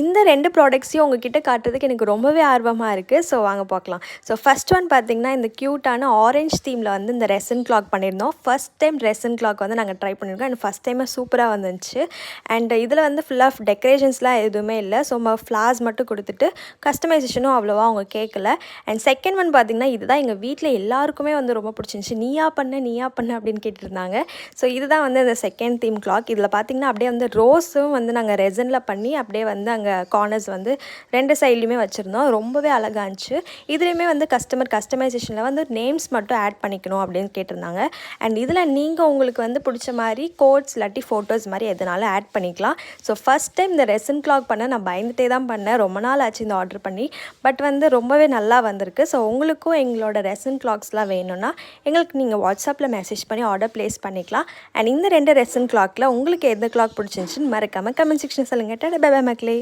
இந்த 2 ப்ராடக்ட்ஸையும் உங்ககிட்ட காட்டுறதுக்கு எனக்கு ரொம்பவே ஆர்வமாக இருக்குது. ஸோ வாங்க பார்க்கலாம். ஸோ ஃபர்ஸ்ட் ஒன் பார்த்திங்கன்னா இந்த க்யூட்டான ஆரஞ்ச் தீமில் வந்து இந்த ரெசன் கிளாக் பண்ணியிருந்தோம். ஃபஸ்ட் டைம் ரெசன் கிளாக் வந்து நாங்கள் ட்ரை பண்ணியிருக்கோம். அண்ட் ஃபஸ்ட் டைமே சூப்பராக வந்துச்சு. அண்ட் இதில் வந்து ஃபுல்லாக டெக்கரேஷன்ஸ்லாம் எதுவுமே இல்லை. ஸோ ஃப்ளார்ஸ் மட்டும் கொடுத்துட்டு கஸ்டமைசேஷனும் அவ்வளோவா அவங்க கேட்கல. அண்ட் செகண்ட் ஒன் பார்த்திங்கன்னா இதுதான் எங்கள் வீட்டில் எல்லாருக்குமே வந்து ரொம்ப பிடிச்சிருந்துச்சி. நீயா பண்ண அப்படின்னு கேட்டுருந்தாங்க. ஸோ இதுதான் வந்து இந்த செகண்ட் தீம் கிளாக். இதில் பார்த்திங்கன்னா அப்படியே வந்து ரோஸும் வந்து நாங்கள் ரெசனில் பண்ணி அப்படியே வந்து அங்கே கார்னர்ஸ் வந்து 2 சைட்லேயுமே வச்சுருந்தோம். ரொம்பவே அழகாக இருந்துச்சு. இதுலேயுமே வந்து கஸ்டமைசேஷனில் வந்து நேம்ஸ் மட்டும் ஆட் பண்ணிக்கணும் அப்படின்னு கேட்டிருந்தாங்க. அண்ட் இதில் நீங்கள் உங்களுக்கு வந்து பிடிச்ச மாதிரி கோட்ஸ் இல்லாட்டி ஃபோட்டோஸ் மாதிரி எதனாலும் ஆட் பண்ணிக்கலாம். ஸோ ஃபஸ்ட் டைம் இந்த ரெசன் கிளாக் பண்ண நான் பயந்துகிட்டே தான் பண்ணேன். ரொம்ப நாள் ஆச்சு இந்த ஆர்டர் பண்ணி. பட் வந்து ரொம்பவே நல்லா வந்திருக்கு. ஸோ உங்களுக்கும் எங்களோட ரெசன் கிளாக்ஸ்லாம் வேணும்னா எங்களுக்கு நீங்கள் வாட்ஸ்அப்பில் மெசேஜ் பண்ணி ஆர்டர் ப்ளேஸ் பண்ணிக்கலாம். அண்ட் இந்த 2 ரெசன் கிளாக்கில் உங்களுக்கு எந்த கிளாக் பிடிச்சிருந்துச்சின்னு மறக்காமல் கமெண்ட் செக்ஷன் சொல்லுங்கள். டாடா பை பை மக்களே.